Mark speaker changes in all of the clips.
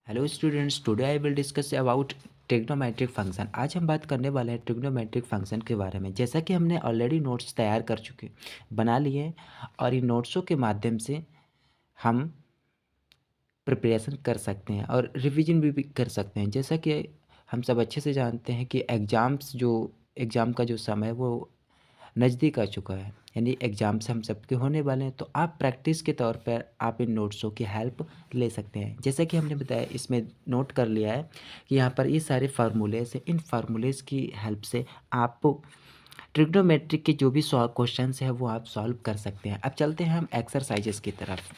Speaker 1: Hello students, today I will discuss about trigonometric function. आज हम बात करने वाले हैं ट्रिग्नोमेट्रिक फंक्शन के बारे में। जैसा कि हमने ऑलरेडी नोट्स तैयार कर चुके बना लिए हैं और इन नोट्सों के माध्यम से हम प्रिपरेशन कर सकते हैं और रिवीजन भी कर सकते हैं। जैसा कि हम सब अच्छे से जानते हैं कि एग्ज़ाम का जो समय है वो नज़दीक आ चुका है, यानी एग्ज़ाम से हम सबके होने वाले हैं। तो आप प्रैक्टिस के तौर पर आप इन नोट्सों की हेल्प ले सकते हैं। जैसा कि हमने बताया, इसमें नोट कर लिया है कि यहाँ पर ये सारे फार्मूलेज़ हैं। इन फार्मूलेज़ की हेल्प से आप ट्रिग्नोमेट्रिक के जो भी क्वेश्चंस हैं वो आप सॉल्व कर सकते हैं। अब चलते हैं हम एक्सरसाइजेस की तरफ।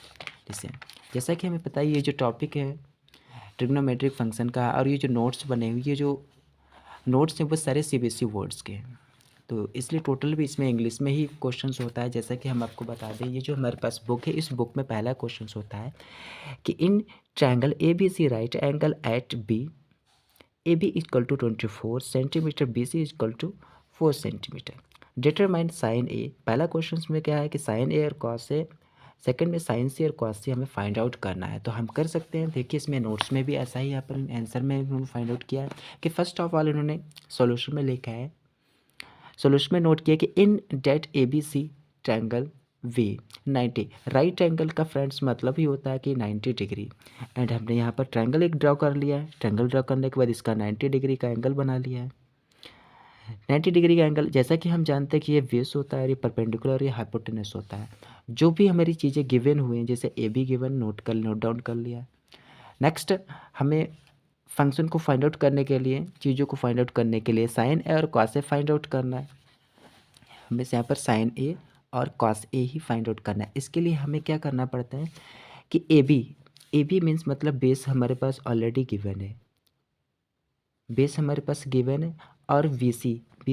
Speaker 1: जैसे जैसा कि हमें पता है, ये जो टॉपिक है ट्रिग्नोमेट्रिक फंक्शन का, और ये जो नोट्स बने हुए, ये जो नोट्स हैं वो सारे सीबीएसई वर्ड्स के हैं। तो इसलिए टोटल भी इसमें इंग्लिश में ही क्वेश्चंस होता है। जैसा कि हम आपको बता दें, ये जो हमारे पास बुक है, इस बुक में पहला क्वेश्चंस होता है कि in triangle A B C right angle at B, A B equal to 24 centimetre, B C equal to 4 centimetre, determine sine A. पहला क्वेश्चन में क्या है कि साइन ए और कॉस ए, सेकंड में साइन सी और कॉस सी हमें find out करना है। तो हम कर सकते हैं। देखिए, इसमें नोट्स में भी ऐसा ही यहाँ पर आंसर में उन्होंने फाइंड आउट किया है कि फर्स्ट ऑफ ऑल इन्होंने सॉल्यूशन में लिखा है, सॉल्यूशन में नोट किया कि in that A B C triangle वी 90, राइट एंगल का फ्रेंड्स मतलब ही होता है कि 90 डिग्री। एंड हमने यहाँ पर ट्रायंगल एक ड्रॉ कर लिया है। ट्रायंगल ड्रॉ करने के बाद इसका 90 डिग्री का एंगल बना लिया है। 90 डिग्री का एंगल, जैसा कि हम जानते हैं कि ये बेस होता है, ये परपेंडिकुलर और ये हाइपोटेनस होता है। जो भी हमारी चीज़ें गिवन हुई हैं, जैसे A be given, note down कर लिया। नेक्स्ट, हमें फंक्शन को फाइंड आउट करने के लिए, चीज़ों को फाइंड आउट करने के लिए साइन ए और कॉस ए फाइंड आउट करना है। हमें यहाँ पर साइन ए और कॉस ए ही फाइंड आउट करना है। इसके लिए हमें क्या करना पड़ता है कि ए बी मीन्स मतलब बेस हमारे पास ऑलरेडी गिवन है, बेस हमारे पास गिवन है। और B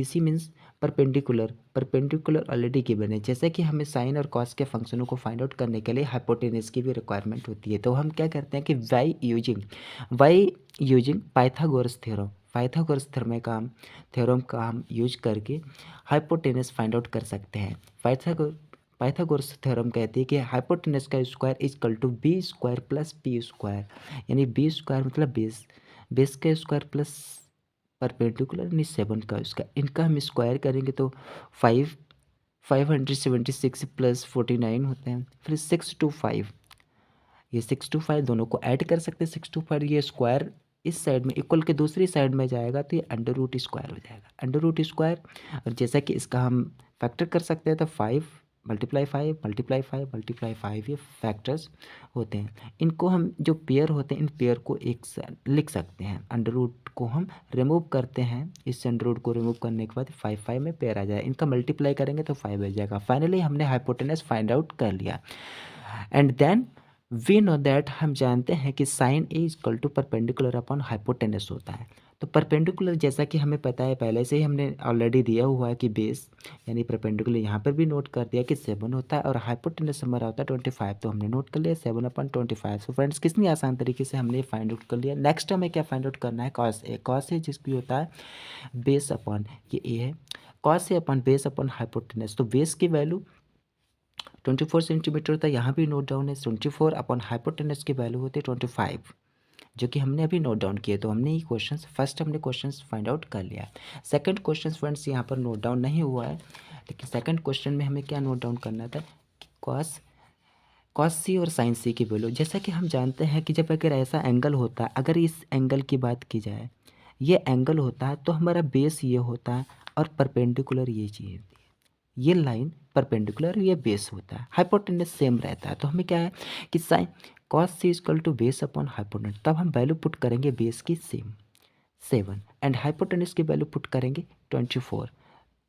Speaker 1: C means perpendicular already given है। जैसे कि हमें साइन और कॉस के फंक्शनों को फाइंड आउट करने के लिए हाइपोटेनस की भी रिक्वायरमेंट होती है। तो हम क्या करते हैं कि by using Pythagoras theorem, theorem का हम यूज करके हाइपोटेनस फाइंड आउट कर सकते हैं। पाइथागोरस थ्योरम कहती है कि हाइपोटेनस का square equal to B square plus P square, यानी बी स्क्वायर मतलब बेस का स्क्वायर प्लस परपेंडिकुलर यानी 7 का स्क्वायर। इनका हम स्क्वायर करेंगे तो 576 प्लस 49 होते हैं। फिर 625, ये 625 दोनों को ऐड कर सकते हैं। 625 ये स्क्वायर इस साइड में इक्वल के दूसरी साइड में जाएगा तो ये अंडर रूट स्क्वायर हो जाएगा, अंडर रूट स्क्वायर। और जैसा कि इसका हम फैक्टर कर सकते हैं तो 5 मल्टीप्लाई 5 मल्टीप्लाई 5 मल्टीप्लाई 5, ये फैक्टर्स होते हैं। इनको हम जो पेयर होते हैं, इन पेयर को एक साथ लिख सकते हैं। अंडर रूट को हम रिमूव करते हैं, इस अंडर रूट को रिमूव करने के बाद 5 में पेयर आ जाए, इनका मल्टीप्लाई करेंगे तो 5 आ जाएगा। फाइनली हमने हाइपोटेनस फाइंड आउट कर लिया। And then we know that, हम जानते हैं कि sine A equal to perpendicular upon hypotenuse होता है। तो परपेंडिकुलर जैसा कि हमें पता है, पहले से ही हमने ऑलरेडी दिया हुआ है कि बेस यानी परपेंडिकुलर, यहाँ पर भी नोट कर दिया कि 7 होता है और हाइपोटेनस हमारा होता है 25। तो हमने नोट कर लिया 7/25। तो फ्रेंड्स, कितनी आसान तरीके से हमने फाइंड आउट कर लिया। नेक्स्ट हमें क्या फाइंड आउट करना है, कॉस ए जिसकी होता है बेस अपॉन, ये ए है, cos A upon base upon hypotenuse. तो बेस की वैल्यू 24 सेंटीमीटर होता है, यहाँ भी नोट डाउन है। 24 अपॉन हाइपोटेनस की वैल्यू होती है 25, जो कि हमने अभी नोट डाउन किए। तो हमने ये क्वेश्चंस, फर्स्ट हमने क्वेश्चंस फाइंड आउट कर लिया। सेकंड क्वेश्चन फ्रेंड्स यहाँ पर नोट डाउन नहीं हुआ है, लेकिन सेकंड क्वेश्चन में हमें क्या नोट डाउन करना था कि कॉस सी और साइन सी की वैल्यू। जैसा कि हम जानते हैं कि जब अगर ऐसा एंगल होता है, अगर इस एंगल की बात की जाए, ये एंगल होता है तो हमारा बेस ये होता है और परपेंडिकुलर ये चीज़ होती है। ये लाइन परपेंडिकुलर, ये बेस होता है, हाइपोटेनस सेम रहता है। तो हमें क्या है कि sine cos C equal to base upon hypotenuse, तब हम वैल्यू पुट करेंगे बेस की सेम 7 एंड हाइपोटेनस की वैल्यू पुट करेंगे 24।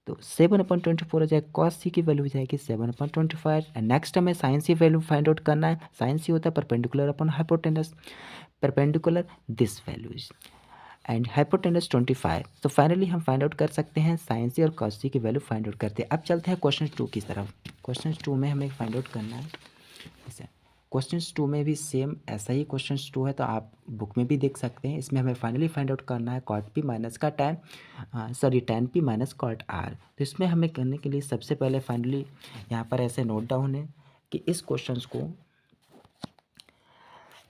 Speaker 1: तो 7/24 हो जाएगा, कॉस सी की वैल्यू हो जाएगी 7/25। एंड नेक्स्ट हमें साइन सी वैल्यू फाइंड आउट करना है। साइन सी होता है perpendicular upon hypotenuse, perpendicular this values and hypotenuse 25। तो फाइनली हम फाइंड आउट कर सकते हैं साइन सी और कॉस सी की वैल्यू फाइंड आउट करते हैं। अब चलते हैं क्वेश्चन 2 की तरफ। क्वेश्चन 2 में हमें फाइंड आउट करना है ऐसे। क्वेश्चन 2 में भी सेम ऐसा ही क्वेश्चन 2 है, तो आप बुक में भी देख सकते हैं। इसमें हमें फाइनली फाइंड आउट करना है कॉट पी माइनस का tan P minus cot R. तो इसमें हमें करने के लिए सबसे पहले फाइनली यहाँ पर ऐसे नोट डाउन है कि इस क्वेश्चन को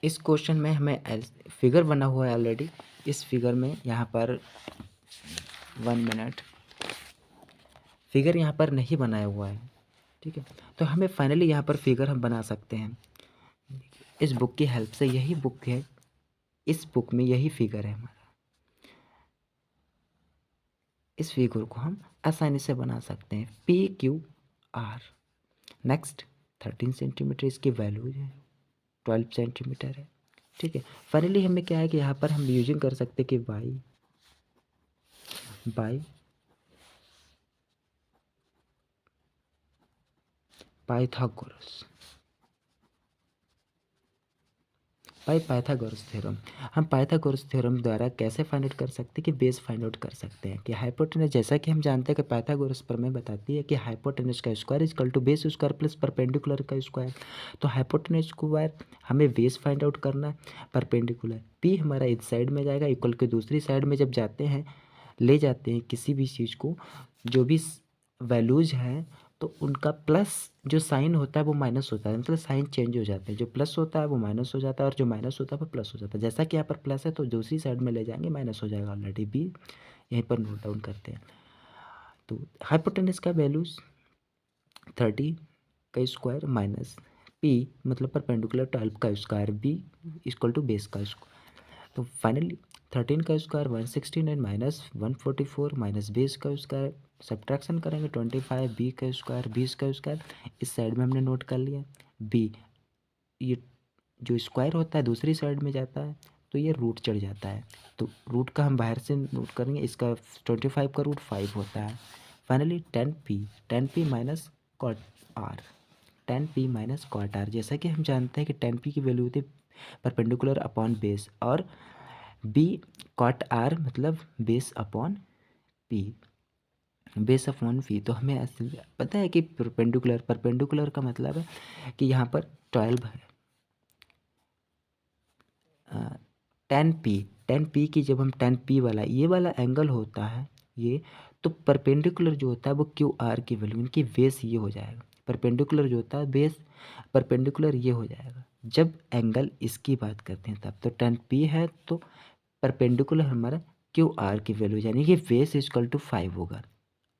Speaker 1: इस क्वेश्चन में हमें फिगर बना हुआ है ऑलरेडी। इस फिगर में यहाँ पर 1 मिनट, फिगर यहाँ पर नहीं बनाया हुआ है, ठीक है। तो हमें फाइनली यहाँ पर फिगर हम बना सकते हैं इस बुक की हेल्प से। यही बुक है, इस बुक में यही फिगर है हमारा। इस फिगर को हम आसानी से बना सकते हैं, P Q R. Next 13 centimetre इसकी वैल्यू है, 12 सेंटीमीटर है, ठीक है। फाइनली हमें क्या है कि यहाँ पर हम यूजिंग कर सकते हैं कि by Pythagoras, by Pythagoras theorem. हम पाइथागोरस थ्योरम द्वारा कैसे फाइंड आउट कर सकते हैं कि बेस फाइंड आउट कर सकते हैं कि हाइपोटेनस, जैसा कि हम जानते हैं कि पाइथागोरस प्रमेय बताती है कि हाइपोटेनस का square is equal to base square plus perpendicular का स्क्वायर। तो हाइपोटेनस स्क्वायर हमें बेस फाइंड आउट करना है, परपेंडिकुलर पी हमारा इस साइड में जाएगा, इक्वल के दूसरी साइड में जब जाते हैं, ले जाते हैं किसी भी चीज़ को, जो भी वैल्यूज हैं, तो उनका प्लस जो साइन होता है वो माइनस होता है, मतलब साइन चेंज हो जाते हैं। जो प्लस होता है वो माइनस हो जाता है और जो माइनस होता है वो प्लस हो जाता है। जैसा कि यहाँ पर प्लस है तो दूसरी साइड में ले जाएंगे माइनस हो जाएगा, ऑलरेडी बी यहीं पर नोट डाउन करते हैं। तो हाइपोटेनस का वैल्यूज 30 का स्क्वायर माइनस पी मतलब परपेंडिकुलर 12 का square, B equal to base का स्क्वायर। तो फाइनली 13 का स्क्वायर 169 माइनस 144 माइनस बेस का स्क्वायर, सब्ट्रैक्शन करेंगे 25 बी का स्क्वायर 20 का स्क्वायर। इस साइड में हमने नोट कर लिया बी, ये जो स्क्वायर होता है दूसरी साइड में जाता है तो ये रूट चढ़ जाता है, तो रूट का हम बाहर से नोट करेंगे, इसका 25 का रूट 5 होता है। Finally 10p minus cot R, 10p minus cot R. जैसा कि हम जानते हैं कि 10p की वैल्यू होती है परपेंडिकुलर अपॉन बेस, और बी कॉट आर मतलब base upon P, base upon P. तो हमें ऐसे पता है कि परपेंडिकुलर का मतलब है कि यहाँ पर 12 है, 10p की जब हम 10p वाला ये वाला एंगल होता है ये, तो परपेंडिकुलर जो होता है वो क्यू आर की वैल्यू, इनकी बेस ये हो जाएगा। परपेंडिकुलर जो होता है बेस परपेंडिकुलर ये हो जाएगा। जब एंगल इसकी बात करते हैं तब तो 10p है, तो परपेंडिकुलर हमारा क्यू आर की वैल्यू यानी कि बेस इक्वल टू 5 होगा,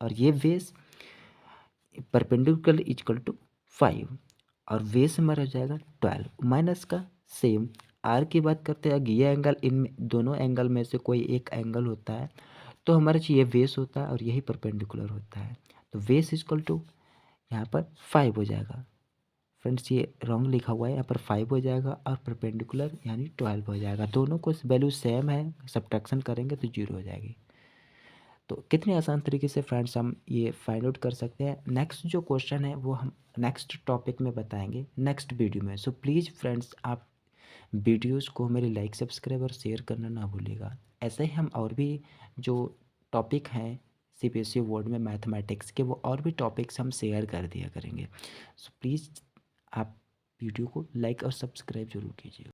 Speaker 1: और ये बेस परपेंडिकुलर इक्वल टू 5, और बेस हमारा हो जाएगा 12 माइनस का सेम आर की बात करते हैं। ये एंगल, इन दोनों एंगल में से कोई एक एंगल होता है तो हमारा ये बेस होता है और यही परपेंडिकुलर होता है, तो बेस इक्वल टू यहाँ पर 5 हो जाएगा। फ्रेंड्स ये रॉन्ग लिखा हुआ है, यहाँ पर 5 हो जाएगा और परपेंडिकुलर यानी 12 हो जाएगा। दोनों को वैल्यू सेम है, सब्ट्रैक्शन करेंगे तो 0 हो जाएगी। तो कितने आसान तरीके से फ्रेंड्स हम ये फाइंड आउट कर सकते हैं। नेक्स्ट जो क्वेश्चन है वो हम नेक्स्ट टॉपिक में बताएंगे नेक्स्ट वीडियो में। सो प्लीज़ फ्रेंड्स आप वीडियोस को मेरे लाइक सब्सक्राइब और शेयर करना ना भूलिएगा। ऐसे ही हम और भी जो टॉपिक हैं सीबीएसई बोर्ड में मैथमेटिक्स के, वो और भी टॉपिक्स हम शेयर कर दिया करेंगे। सो प्लीज़ आप वीडियो को लाइक और सब्सक्राइब जरूर कीजिए।